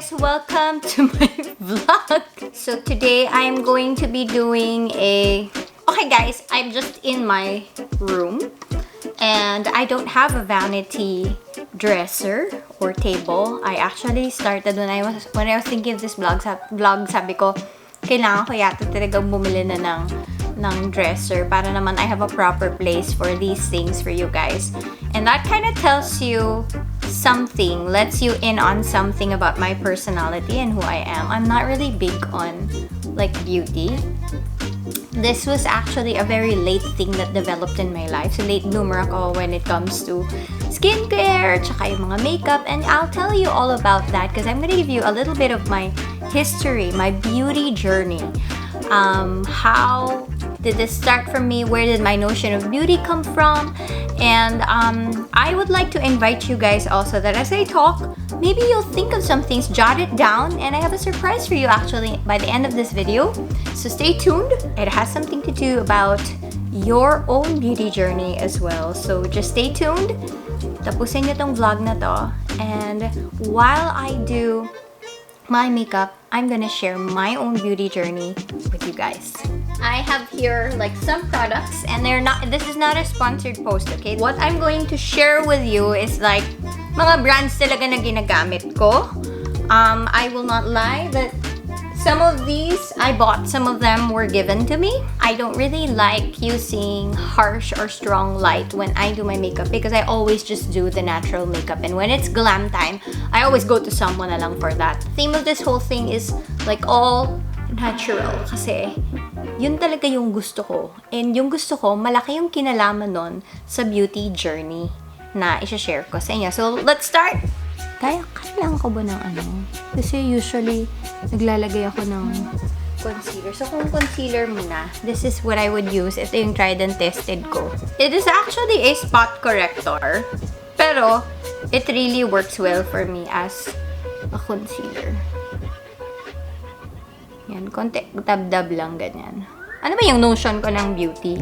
guys, welcome to my vlog. So today I'm going to be doing okay guys, I'm just in my room and I don't have a vanity dresser or table. I actually started when I was thinking of this vlog, sabi ko kailangan ko yata talaga bumili na ng dresser para naman I have a proper place for these things for you guys. And that kind of tells you something, lets you in on something about my personality and who I am. I'm not really big on like beauty. This was actually a very late thing that developed in my life. So late bloomer ako when it comes to skincare, tsaka yung mga makeup, and I'll tell you all about that because I'm gonna give you a little bit of my history, my beauty journey. How did this start for me? Where did my notion of beauty come from? And I would like to invite you guys also that as I talk, maybe you'll think of some things, jot it down, and I have a surprise for you actually by the end of this video. So stay tuned. It has something to do about your own beauty journey as well. So just stay tuned. Tapusin niyo tong vlog na to. And while I do my makeup, I'm gonna share my own beauty journey with you guys. I have here like some products and this is not a sponsored post, okay? What I'm going to share with you is like mga brands talaga na ginagamit ko. I will not lie that some of these I bought, some of them were given to me. I don't really like using harsh or strong light when I do my makeup because I always just do the natural makeup, and when it's glam time, I always go to someone na lang for that. The theme of this whole thing is like all natural kasi yun talaga yung gusto ko. And yung gusto ko, malaki yung kinalaman nun sa beauty journey na i-share ko sa inyo. So, let's start! Kailangan ko ba ng ano? Kasi usually, naglalagay ako ng concealer. So, kung concealer muna, this is what I would use. Ito yung tried and tested ko. It is actually a spot corrector. Pero, it really works well for me as a concealer. Yan, konti, dab-dab lang, ganyan. Ano ba yung notion ko ng beauty?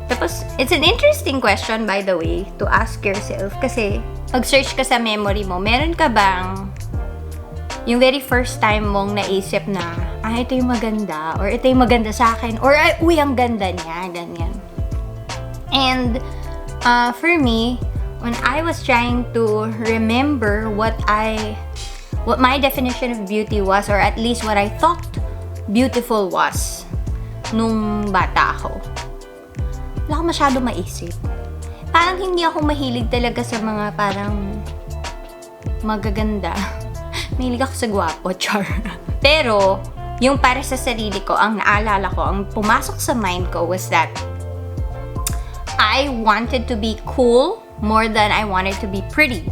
Tapos, it's an interesting question, by the way, to ask yourself. Kasi, pag-search ka sa memory mo, meron ka bang yung very first time mong naisip na, ito yung maganda, or ito yung maganda sa akin, or uy, ang ganda niya, ganyan. And, for me, when I was trying to remember what my definition of beauty was, or at least what I thought beautiful was nung bata ako, wala akong masyado maisip. Parang hindi ako mahilig talaga sa mga parang magaganda. Mahilig ako sa gwapo, char. Pero, yung para sa sarili ko, ang naalala ko, ang pumasok sa mind ko was that I wanted to be cool more than I wanted to be pretty.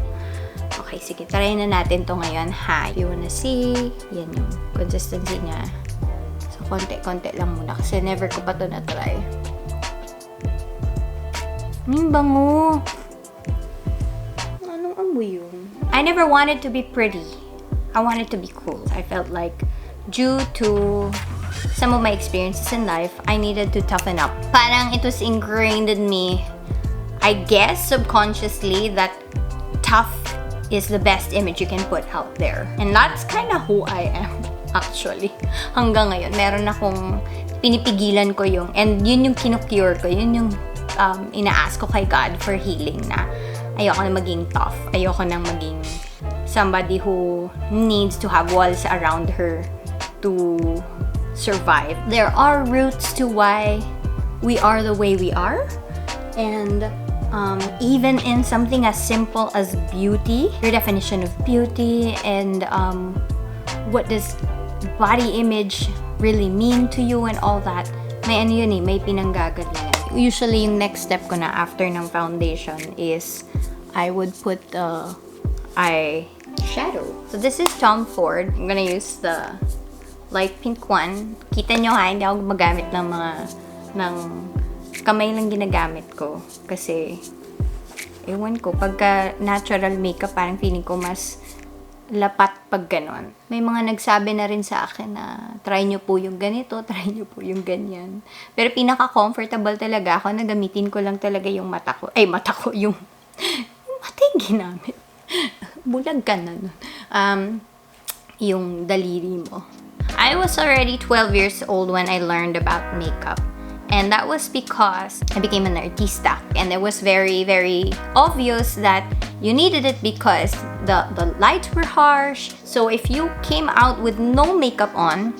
Okay, sige, try na natin to ngayon. You wanna see? Yan yung consistency niya. So, konti-konti lang muna kasi never ko pa to na-try. Bango. Anong amoy yun? I never wanted to be pretty. I wanted to be cool. I felt like due to some of my experiences in life, I needed to toughen up. Parang it was ingrained in me, I guess subconsciously, that tough is the best image you can put out there. And that's kind of who I am, actually. Hanggang ngayon, meron akong pinipigilan ko yung, and yun yung kinukure ko, yun yung ina-ask ko kay God for healing na ayoko na maging tough. Ayoko nang maging somebody who needs to have walls around her to survive. There are roots to why we are the way we are. And even in something as simple as beauty, your definition of beauty and what does body image really mean to you and all that, may ano yun eh, may pinanggagalingan. Usually, yung next step ko na after ng foundation is I would put the eyeshadow. So this is Tom Ford. I'm gonna use the light pink one. Kita nyo ha, hindi ako gumagamit ng kamay lang ginagamit ko. Kasi, ewan ko, pagka natural makeup, parang feeling ko mas lapat pag ganon. May mga nagsabi na rin sa akin na try nyo po yung ganito, try nyo po yung ganyan. Pero pinaka-comfortable talaga ako na gamitin ko lang talaga yung mata ko. Yung mata yung ginamit. Bulag ka na nun. yung daliri mo. I was already 12 years old when I learned about makeup. And that was because I became an artista. And it was very, very obvious that you needed it because the lights were harsh. So if you came out with no makeup on,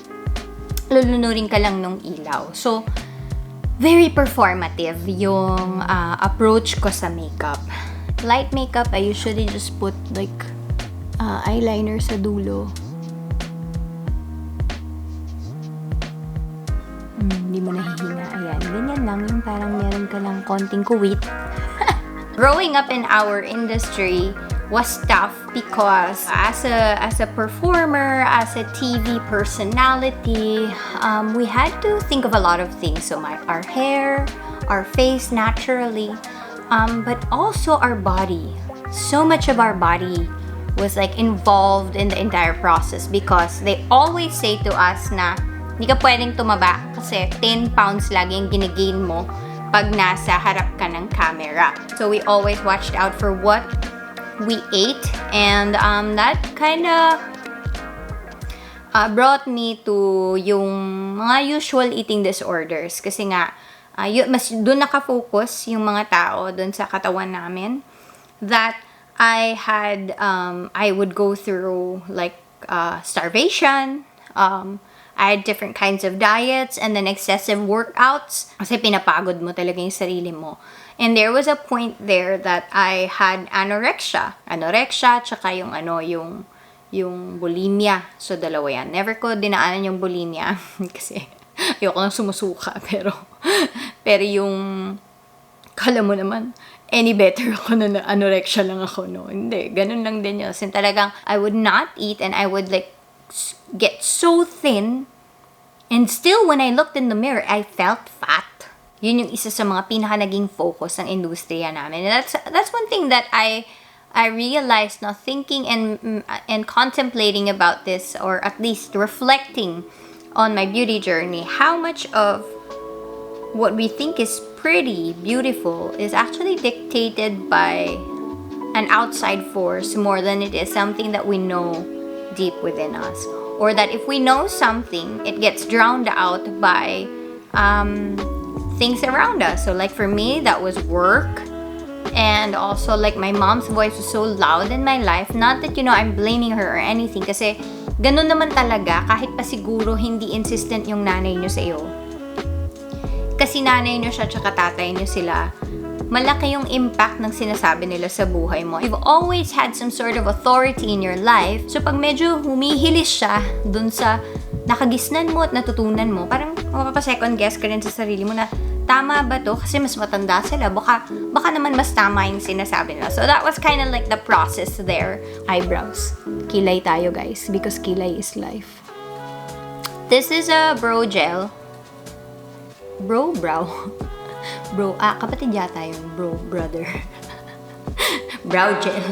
lulunurin ka lang nung ilaw. So, very performative yung approach ko sa makeup. Light makeup, I usually just put like eyeliner sa dulo. Hindi mo nahihinga. Ayan, ganyan lang. Yung parang meron ka lang konting kuwit. Growing up in our industry was tough because as a performer, as a TV personality, we had to think of a lot of things. So our hair, our face naturally, but also our body. So much of our body was like involved in the entire process because they always say to us na hindi ka pwedeng tumaba kasi 10 pounds lagi yung ginigain mo pag nasa harap ka ng camera. So we always watched out for what we ate, and that kind of brought me to yung mga usual eating disorders kasi nga mas doon nakafocus yung mga tao doon sa katawan namin that I would go through like starvation. I had different kinds of diets and then excessive workouts kasi pinapagod mo talaga yung sarili mo. And there was a point there that I had anorexia. Anorexia, tsaka yung bulimia. So, dalawa yan. Never ko dinaanan yung bulimia kasi ayoko lang sumusuka. Pero yung, kala mo naman, any better ako na anorexia lang ako, no? Hindi, ganun lang din yun. Kasi talagang, I would not eat and I would like get so thin, and still when I looked in the mirror I felt fat. Yun yung isa sa mga pinaka naging focus ng industriya namin. And that's one thing that I realized now, thinking and contemplating about this, or at least reflecting on my beauty journey, how much of what we think is pretty, beautiful is actually dictated by an outside force more than it is something that we know deep within us, or that if we know something, it gets drowned out by things around us. So like for me, that was work, and also like my mom's voice was so loud in my life. Not that I'm blaming her or anything, kasi ganun naman talaga, kahit pa siguro hindi insistent yung nanay nyo sa iyo. Kasi nanay nyo siya tsaka tatay nyo sila, malaki yung impact ng sinasabi nila sa buhay mo. You've always had some sort of authority in your life. So pag medyo humihilis siya dun sa nakagisnan mo at natutunan mo, parang mapapa-second guess ka rin sa sarili mo na, tama ba to? Kasi mas matanda sila. Baka naman mas tama yung sinasabi nila. So that was kind of like the process there. Eyebrows. Kilay tayo, guys. Because kilay is life. This is a brow gel. Brow. Bro, kapatid yata yung brother. Brow gel.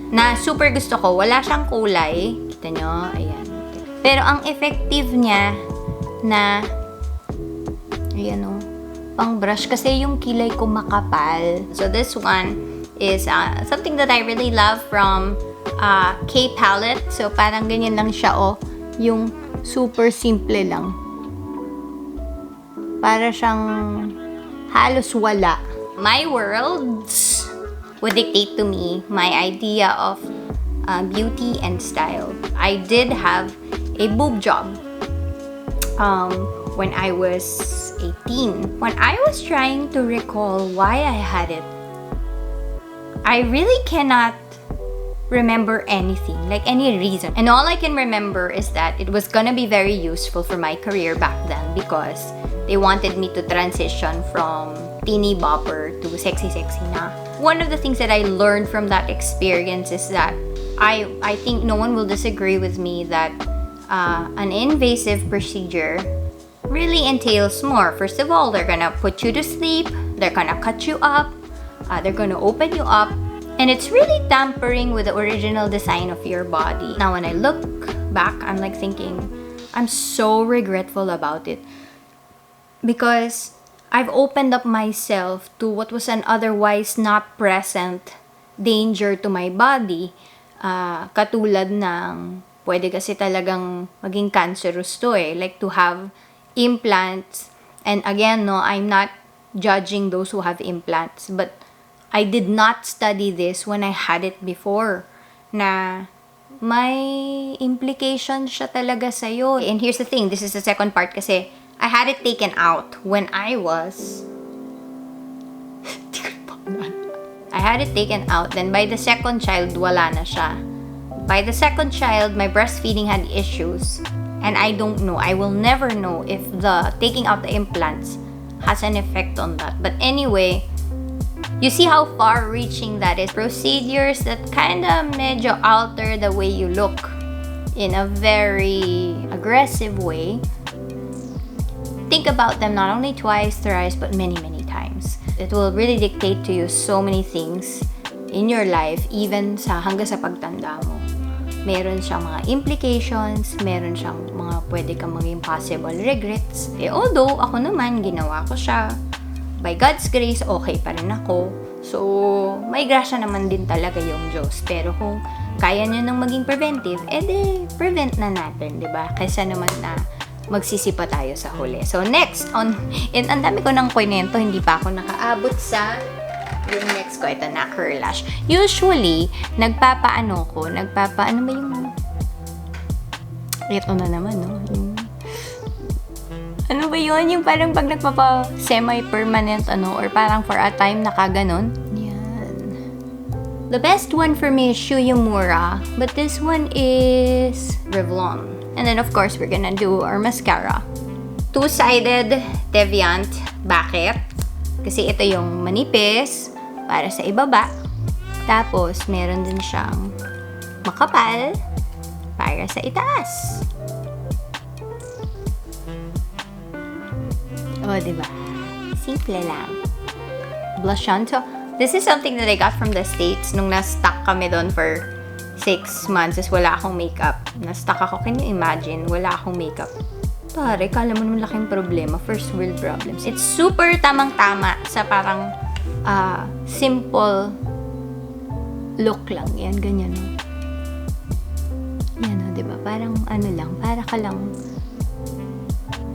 Na super gusto ko. Wala siyang kulay. Kita nyo? Ayan. Pero ang effective niya na, ayan o, pang brush. Kasi yung kilay ko makapal. So this one is something that I really love from K Palette. So parang ganyan lang siya o. Yung super simple lang. Para siyang halos wala. My worlds would dictate to me my idea of beauty and style. I did have a boob job when I was 18. When I was trying to recall why I had it, I really cannot remember anything, like any reason. And all I can remember is that it was gonna be very useful for my career back then because they wanted me to transition from teeny bopper to sexy na. One of the things that I learned from that experience is that I think no one will disagree with me that an invasive procedure really entails more. First of all, they're gonna put you to sleep, they're gonna cut you up, they're gonna open you up, and it's really tampering with the original design of your body. Now, when I look back, I'm like thinking, I'm so regretful about it. Because I've opened up myself to what was an otherwise not present danger to my body. Katulad ng Pwede kasi talagang maging cancerous to eh. Like to have implants. And again, no, I'm not judging those who have implants. But I did not study this when I had it before. Na may implication siya talaga sa'yo. And here's the thing, this is the second part kasi I had it taken out when I was... I had it taken out. Then by the second child, wala na siya. By the second child, my breastfeeding had issues. And I don't know. I will never know if the taking out the implants has an effect on that. But anyway, you see how far-reaching that is. Procedures that kind of medyo alter the way you look in a very aggressive way. Think about them not only twice, thrice, but many, many times. It will really dictate to you so many things in your life, even hanggang sa pagtanda mo. Meron siyang mga implications, meron siyang mga pwede kang maging possible regrets. Although, ako naman, ginawa ko siya. By God's grace, okay pa rin ako. So, may grasya naman din talaga yung Diyos. Pero kung kaya nyo nang maging preventive, prevent na natin, di ba? Kaysa naman na magsisipa tayo sa huli. So, next, ang dami ko ng kwento, hindi pa ako nakaabot sa yung next ko. Ito na, curl lash. Usually, nagpapaano ba yung... Ito na naman, no? Ano ba yun? Yung parang pag nagpapa-semi-permanent, or parang for a time, nakaganon. Yan. The best one for me is Shuyumura, but this one is Revlon. And then, of course, we're gonna do our mascara. Two-sided Deviant. Bakit? Kasi ito yung manipis para sa ibaba. Tapos, meron din siyang makapal para sa itaas. Oh, diba? Simple lang. Blush on to. This is something that I got from the States nung na-stuck kami doon for 6 months is wala akong makeup. Na-stuck ako. Can you imagine? Wala akong makeup. Tare, kala mo naman laking problema. First world problems. It's super tamang-tama sa parang simple look lang. Yan, ganyan. Yan, diba? Parang lang. Para ka lang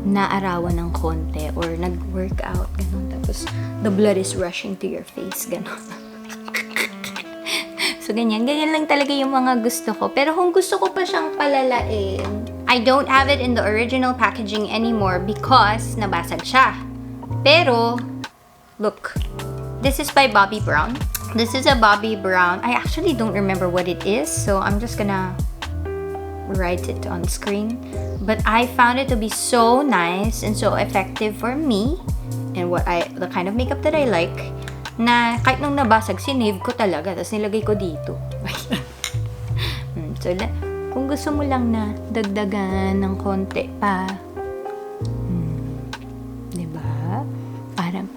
naarawan ng konti or nag-workout. Ganon. Tapos, the blood is rushing to your face. Ganon. So, ganyan lang talaga yung mga gusto ko. Pero kung gusto ko pa siyang palalain, I don't have it in the original packaging anymore because nabasag siya. Pero, look. This is by Bobbi Brown. This is a Bobbi Brown. I actually don't remember what it is, so I'm just gonna write it on screen. But I found it to be so nice and so effective for me and the kind of makeup that I like. Na kahit nung nabasag, sinave ko talaga. Tapos nilagay ko dito. So, kung gusto mo lang na dagdagan ng konti pa, diba? Parang,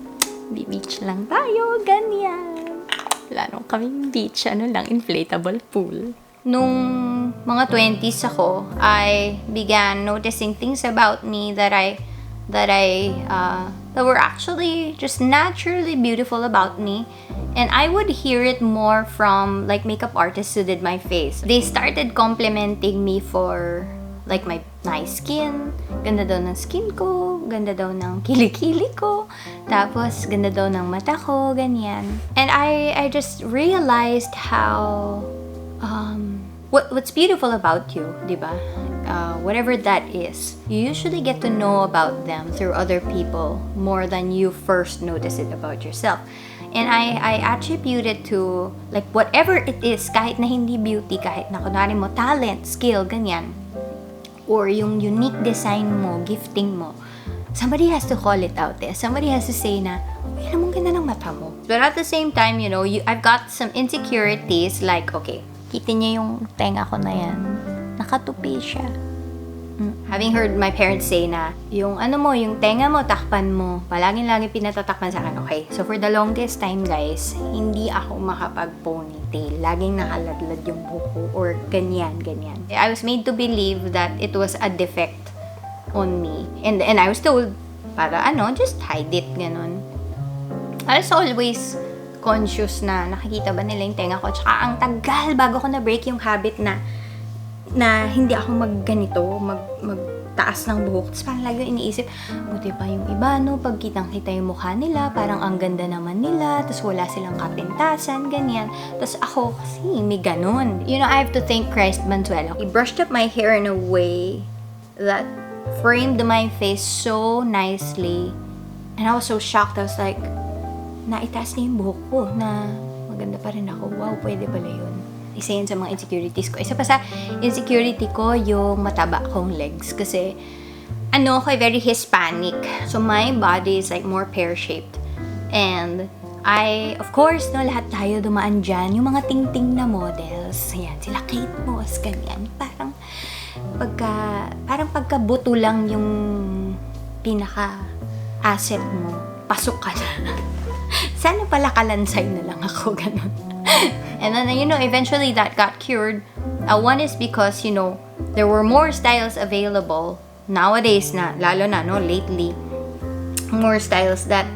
beach lang tayo, ganyan. Wala nung kaming beach, inflatable pool. Nung mga 20s ako, I began noticing things about me that were actually just naturally beautiful about me. And I would hear it more from like makeup artists who did my face. They started complimenting me for like my nice skin. Ganda daw ng skin ko. Ganda daw ng kilikili ko. Tapos, ganda daw ng mata ko. Ganyan. And I just realized how what's beautiful about you, diba? Whatever that is, you usually get to know about them through other people more than you first notice it about yourself. And I attribute it to, like, whatever it is, kahit na hindi beauty, kahit na kunwari mo, talent, skill, ganyan. Or yung unique design mo, gifting mo. Somebody has to call it out there. Somebody has to say na, ay, namang ganda ng mata mo. But at the same time, I've got some insecurities, like, okay, kita niya yung tenga ko na yan. Nakatupi siya. Having heard my parents say na, yung tenga mo, takpan mo. Palaging-lagi pinatatakpan sa akin. Okay, so for the longest time, guys, hindi ako makapag-ponytail. Laging nakaladlad yung buko or ganyan. I was made to believe that it was a defect on me. And I was told, para just hide it, ganon. I was always conscious na nakikita ba nila yung tenga ko. Tsaka ang tagal bago ko na-break yung habit na na hindi ako magganito, magtaas ng buhok. Tapos parang lagi yung iniisip, buti pa yung iba, no? Pag kitang-kita yung mukha nila, parang ang ganda naman nila, tapos wala silang kapintasan, ganyan. Tapos ako kasi, may ganun. You know, I have to thank Christ Mantuelo. He brushed up my hair in a way that framed my face so nicely. And I was so shocked. I was like, naitaas na yung buhok ko, na maganda pa rin ako. Wow, pwede pala yun. Isa yun sa mga insecurities ko. Isa pa sa insecurity ko, yung mataba kong legs. Kasi, ako very Hispanic. So, my body is like more pear-shaped. And, of course, no, lahat tayo dumaan dyan. Yung mga ting-ting na models. Yan, sila Kate Moss, ganyan. Parang pagkabuto lang yung pinaka-asset mo, pasok ka na. Sana pala kalansay na lang ako, ganun. And then, eventually that got cured. One is because, there were more styles available nowadays na, lalo na, no, lately, more styles that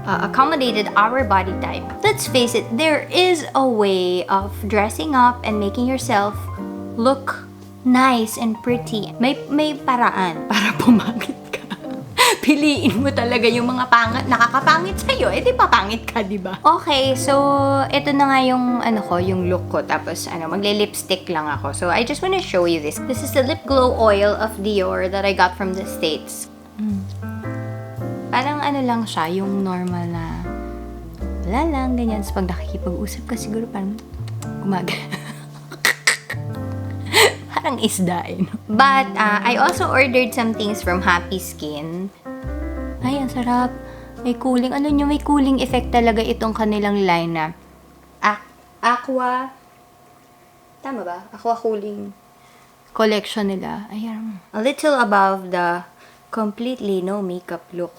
accommodated our body type. Let's face it, there is a way of dressing up and making yourself look nice and pretty. May paraan para pumangit ka. Piliin mo talaga yung mga nakakapangit sa'yo. Di pa pangit ka, di ba? Okay, so, ito na nga yung, yung look ko. Tapos, magle-lipstick lang ako. So, I just wanna show you this. This is the lip glow oil of Dior that I got from the States. Parang lang siya, yung normal na, wala lang, ganyan. So, pag nakikipag-usap ka, siguro parang parang isda, no? But, I also ordered some things from Happy Skin. Ay, ang sarap. May cooling. May cooling effect talaga itong kanilang line na Aqua. Tama ba? Aqua cooling collection nila. Ayan. A little above the completely no makeup look.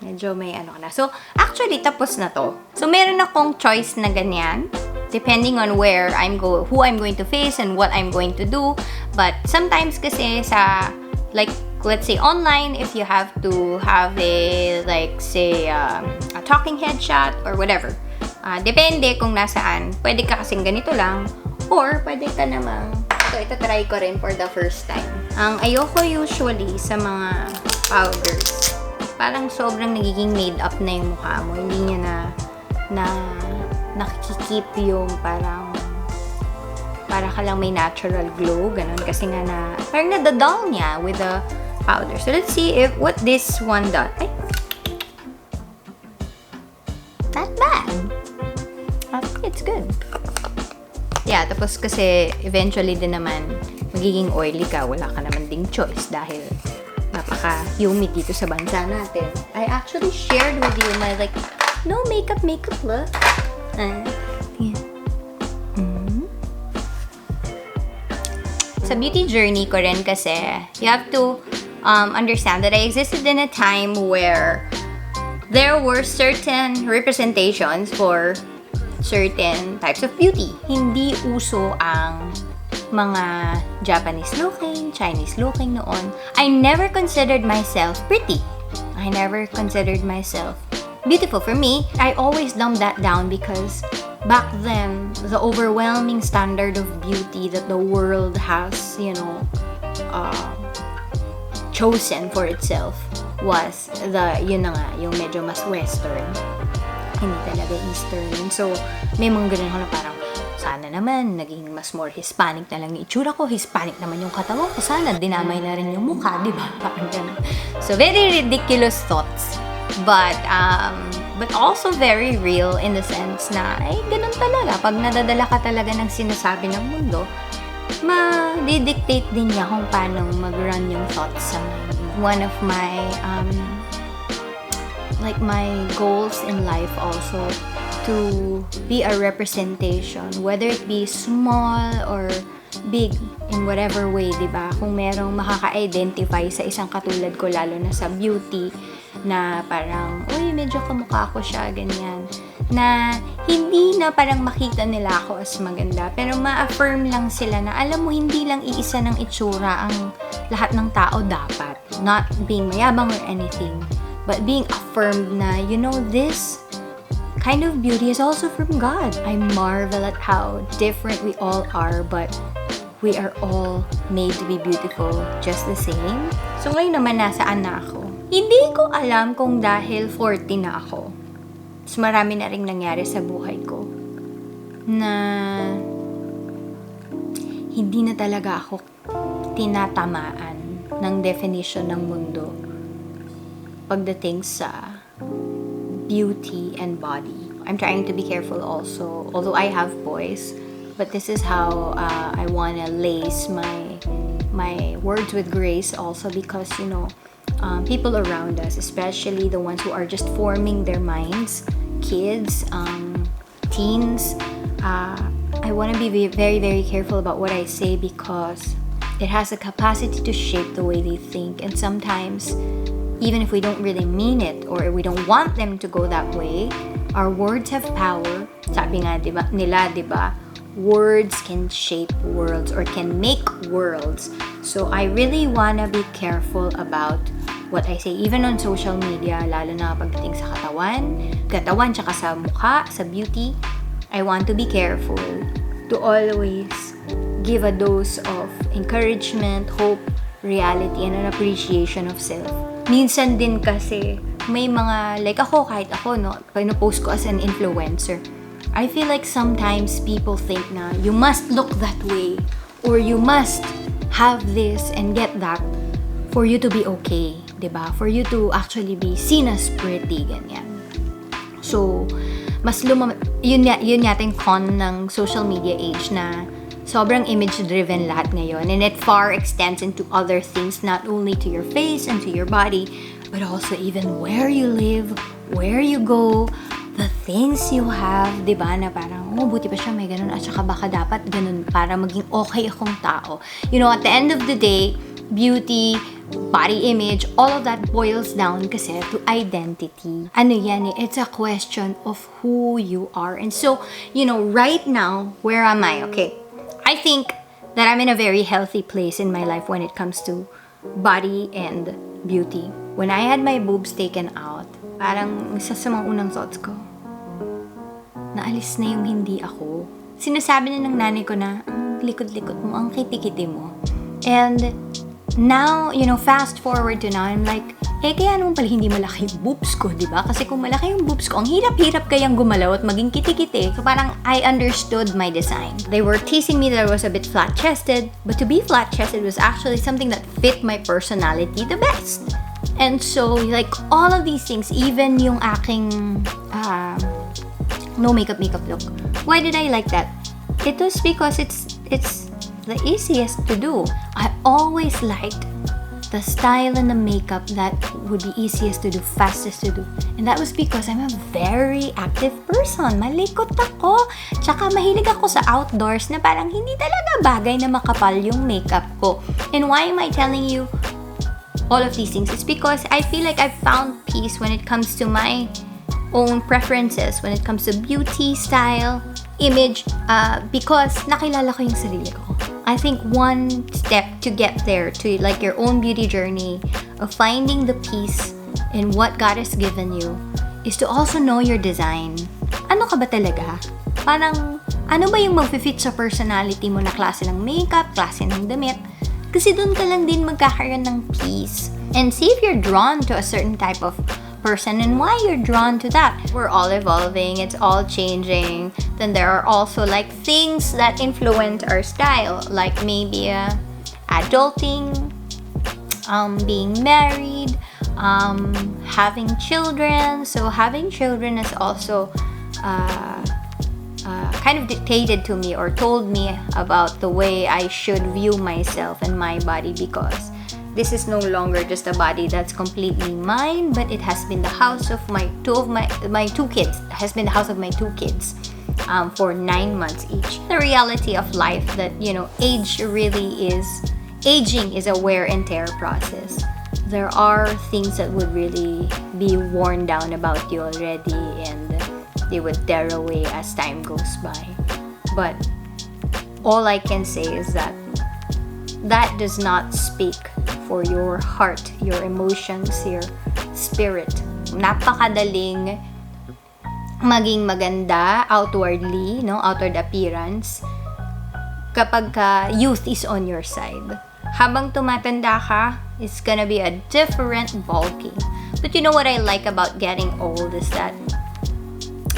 Medyo may na. So, actually, tapos na to. So, meron akong choice na ganyan. Depending on who I'm going to face and what I'm going to do. But sometimes kasi sa, like, let's say online, if you have to have a, like, say, a talking head shot or whatever. Depende kung nasaan. Pwede ka kasing ganito lang. Or, pwede ka namang, ito try ko rin for the first time. Ang ayoko usually sa mga powders, parang sobrang nagiging made up na yung mukha mo. Hindi niya na nakikip yung parang para ka lang may natural glow, ganun. Kasi nga parang nadadull niya with the powder. So, let's see what this one does. Ay! Not bad. I think it's good. Yeah, tapos kasi eventually din naman magiging oily ka. Wala ka naman ding choice dahil napaka-humid dito sa bansa natin. I actually shared with you my no makeup look. Yeah. Sa beauty journey ko rin kasi, you have to understand that I existed in a time where there were certain representations for certain types of beauty. Hindi uso ang mga Japanese looking, Chinese looking noon. I never considered myself pretty. I never considered myself beautiful. For me, I always dumbed that down because back then, the overwhelming standard of beauty that the world has, chosen for itself was yung medyo mas western. Hindi talaga eastern. So, may mga ganun ko na parang, sana naman, naging mas more Hispanic na lang yung itsura ko. Hispanic naman yung katawan ko. Sana, dinamay na rin yung mukha, di ba? Parang ganun. So, very ridiculous thoughts. But also very real in the sense na, ganun talaga. Pag nadadala ka talaga ng sinasabi ng mundo, ma-dictate din niya kung paano mag-run yung thoughts sa mind. One of my, my goals in life also, to be a representation, whether it be small or big, in whatever way, diba? Kung merong makaka-identify sa isang katulad ko, lalo na sa beauty, na parang, uy, medyo kamukha ko siya, ganyan. Na hindi na parang makita nila ako as maganda, pero ma-affirm lang sila na, alam mo, hindi lang iisa ng itsura ang lahat ng tao dapat. Not being mayabang or anything, but being affirmed na, this kind of beauty is also from God. I marvel at how different we all are, but we are all made to be beautiful just the same. So ngayon naman nasaan na ako? Hindi ko alam kung dahil 40 na ako. Mas marami na rin nangyari sa buhay ko na hindi na talaga ako tinatamaan ng definition ng mundo pagdating sa beauty and body. I'm trying to be careful also, although I have boys, but this is how I want to lace my words with grace also, because people around us, especially the ones who are just forming their minds, kids, teens, I want to be very, very careful about what I say, because it has a capacity to shape the way they think. And sometimes, even if we don't really mean it or we don't want them to go that way, our words have power. Sabi nga nila, diba? Words can shape worlds or can make worlds. So I really want to be careful about what I say, even on social media, lalo na pagdating sa katawan tsaka sa mukha, sa beauty. I want to be careful to always give a dose of encouragement, hope, reality, and an appreciation of self. Minsan din kasi, may mga, like ako, kahit ako, pinopost ko as an influencer, I feel like sometimes people think na you must look that way, or you must have this and get that for you to be okay, diba? For you to actually be seen as pretty, ganyan. So, mas yun yata yung con ng social media age na sobrang image-driven lahat ngayon, and it far extends into other things, not only to your face and to your body, but also even where you live, where you go, the things you have, diba? Na parang, buti pa siya may ganun, at saka baka dapat ganun para maging okay akong tao. At the end of the day, beauty, body image, all of that boils down kasi to identity. Ano yan eh? It's a question of who you are. And so, right now, where am I? Okay. I think that I'm in a very healthy place in my life when it comes to body and beauty. When I had my boobs taken out, parang isa sa mga unang thoughts ko, naalis na yung hindi ako. Sinasabi na ng nanay ko na, ang likod-likod mo, ang kiti-kiti mo. And now, fast forward to now, I'm like, kaya naman pala hindi malaki yung boobs ko, di ba? Kasi kung malaki yung boobs ko, ang hirap-hirap kayang gumalaw at maging kiti-kiti. So parang I understood my design. They were teasing me that I was a bit flat-chested, but to be flat-chested was actually something that fit my personality the best. And so, like, all of these things, even yung aking no makeup look. Why did I like that? It was because it's the easiest to do. I always liked the style and the makeup that would be easiest to do, fastest to do. And that was because I'm a very active person. Malikot ako. Tsaka mahilig ako sa outdoors na parang hindi talaga bagay na makapal yung makeup ko. And why am I telling you all of these things? It's because I feel like I've found peace when it comes to my own preferences, when it comes to beauty, style, image, because nakilala ko yung sarili ko. I think one step to get there, to like your own beauty journey of finding the peace in what God has given you, is to also know your design. Ano ka ba talaga? Parang, ano ba yung mag-fit sa personality mo na klase ng makeup, klase ng damit? Kasi doon ka lang din magkakaroon ng peace. And see if you're drawn to a certain type of person and why you're drawn to that. We're all evolving, it's all changing. Then there are also like things that influence our style, like maybe adulting, being married, having children. So having children is also kind of dictated to me or told me about the way I should view myself and my body, because this is no longer just a body that's completely mine, but it has been the house of my two kids. It has been the house of my two kids for 9 months each. The reality of life that, aging is a wear and tear process. There are things that would really be worn down about you already, and they would tear away as time goes by. But all I can say is that does not speak for your heart, your emotions, your spirit. Napakadaling maging maganda outwardly, outward appearance, kapag youth is on your side. Habang tumatanda ka, it's gonna be a different ballgame. But you know what I like about getting old is that,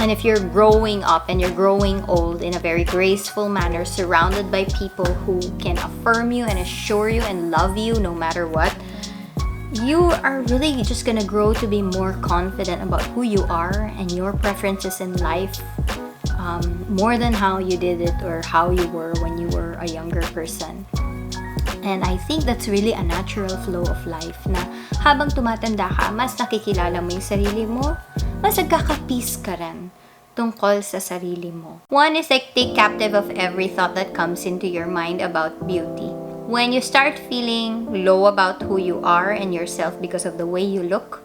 and if you're growing up and you're growing old in a very graceful manner, surrounded by people who can affirm you and assure you and love you no matter what, you are really just gonna grow to be more confident about who you are and your preferences in life, more than how you did it or how you were when you were a younger person. And I think that's really a natural flow of life na habang tumatanda ka, mas nakikilala mo yung sarili mo, mas nagkaka-peace ka rin tungkol sa sarili mo. One is like take captive of every thought that comes into your mind about beauty. When you start feeling low about who you are and yourself because of the way you look,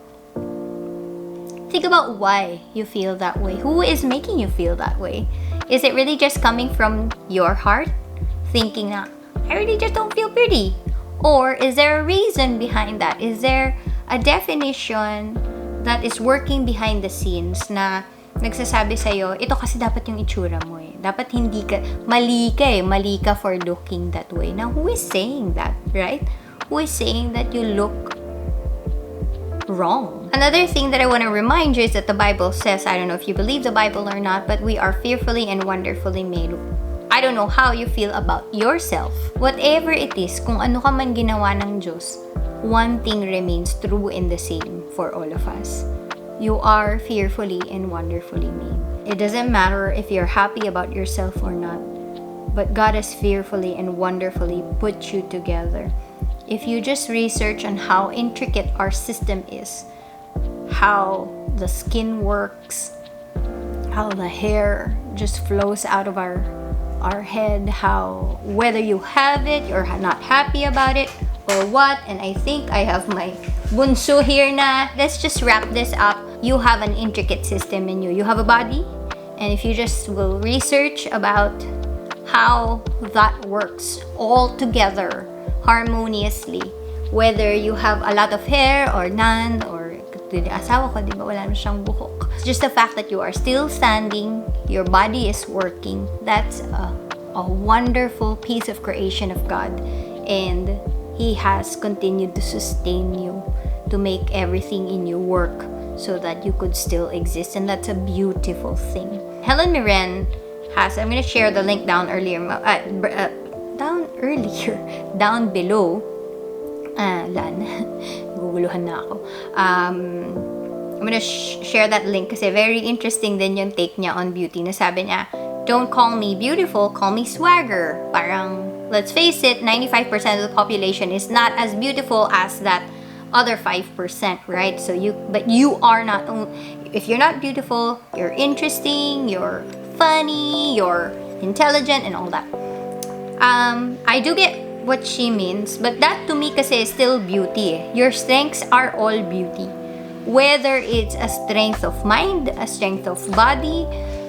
think about why you feel that way. Who is making you feel that way? Is it really just coming from your heart? Thinking na, I really just don't feel pretty. Or is there a reason behind that? Is there a definition that is working behind the scenes na nagsasabi sa'yo, ito kasi dapat yung itsura mo eh. Dapat hindi ka, mali ka for looking that way. Now, who is saying that, right? Who is saying that you look wrong? Another thing that I want to remind you is that the Bible says, I don't know if you believe the Bible or not, but we are fearfully and wonderfully made. I don't know how you feel about yourself. Whatever it is, kung ano ka man ginawa ng Diyos, one thing remains true and the same for all of us. You are fearfully and wonderfully made. It doesn't matter if you're happy about yourself or not, but God has fearfully and wonderfully put you together. If you just research on how intricate our system is, how the skin works, how the hair just flows out of our head, how whether you have it, you're not happy about it, or what. And I think I have my bunso here na. Let's just wrap this up. You have an intricate system in you. You have a body, and if you just will research about how that works all together harmoniously, whether you have a lot of hair or none, or asawa ko, di ba, wala na siyang buhok. Just the fact that you are still standing, your body is working, that's a wonderful piece of creation of God. And He has continued to sustain you, to make everything in you work so that you could still exist. And that's a beautiful thing. Helen Mirren has, I'm going to share the link down below. Guguluhan na ako. I'm gonna share that link kasi very interesting din yung take niya on beauty. Na sabi niya, don't call me beautiful, call me swagger. Parang, let's face it, 95% of the population is not as beautiful as that other 5%, right? But you are not, if you're not beautiful, you're interesting, you're funny, you're intelligent, and all that. I do get what she means, but that to me kasi is still beauty. Your strengths are all beauty. Whether it's a strength of mind, a strength of body,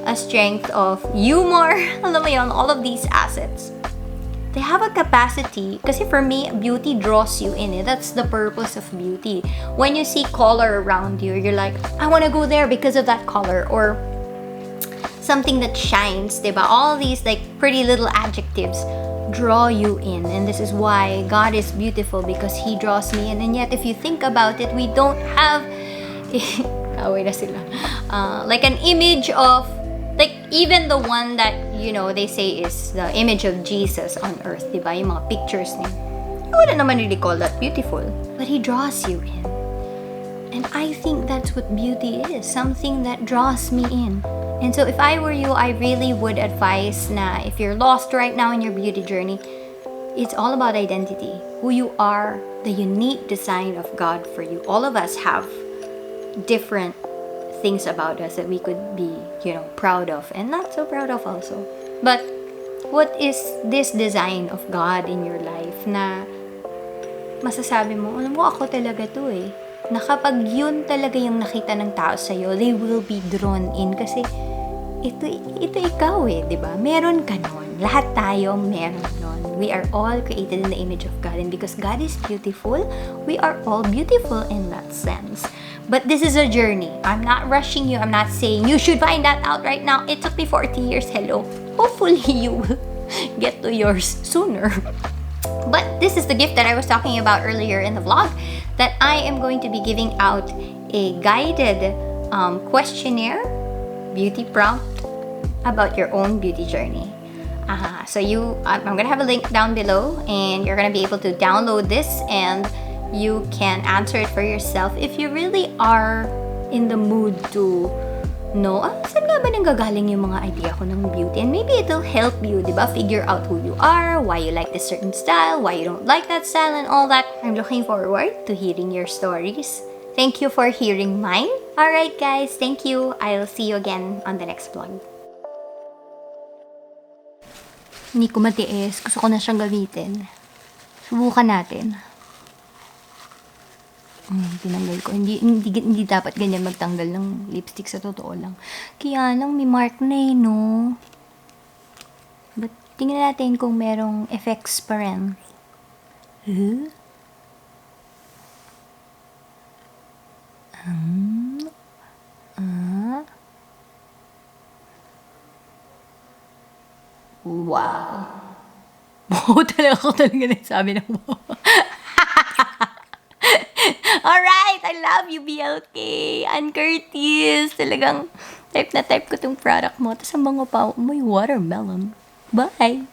a strength of humor, alam mo yun, all of these assets. They have a capacity, kasi for me, beauty draws you in. That's the purpose of beauty. When you see color around you, you're like, I want to go there because of that color. Or something that shines, diba? All these like pretty little adjectives draw you in, and this is why God is beautiful, because He draws me in. And yet if you think about it, we don't have like an image of, like, even the one that, you know, they say is the image of Jesus on earth, diba? Yung mga pictures niya, you wouldn't naman really call that beautiful, but He draws you in. And I think that's what beauty is, something that draws me in. And so if I were you, I really would advise na if you're lost right now in your beauty journey, it's all about identity. Who you are, the unique design of God for you. All of us have different things about us that we could be, you know, proud of and not so proud of also. But what is this design of God in your life na masasabi mo, alam mo, ako talaga to eh. Na kapag yun talaga yung nakita ng tao sa'yo, they will be drawn in kasi ito ikaw eh, di ba? Meron ka nun. Lahat tayo meron nun. We are all created in the image of God, and because God is beautiful, we are all beautiful in that sense. But this is a journey. I'm not rushing you. I'm not saying you should find that out right now. It took me 40 years. Hello. Hopefully you will get to yours sooner. But this is the gift that I was talking about earlier in the vlog, that I am going to be giving out a guided questionnaire, beauty prompt about your own beauty journey. So I'm gonna have a link down below, and you're gonna be able to download this, and you can answer it for yourself if you really are in the mood to know, saan nga ba nanggagaling yung mga idea ko ng beauty? And maybe it'll help you, diba? Figure out who you are, why you like this certain style, why you don't like that style, and all that. I'm looking forward to hearing your stories. Thank you for hearing mine. Alright guys, thank you. I'll see you again on the next vlog. Hindi ko matiis. Gusto ko na siyang gamitin. Subukan natin. Tinanggal ko. Hindi dapat ganyan magtanggal ng lipstick, sa totoo lang. Kaya lang, may mark na eh, no? But tingnan natin kung merong effects pa rin. Huh? Wow. Wow, talaga nagsabi ng wow. Alright, I love you, BLK. Ann Curtis. Talagang type na type ko tong product mo. Tapos ang mga pa, may watermelon. Bye!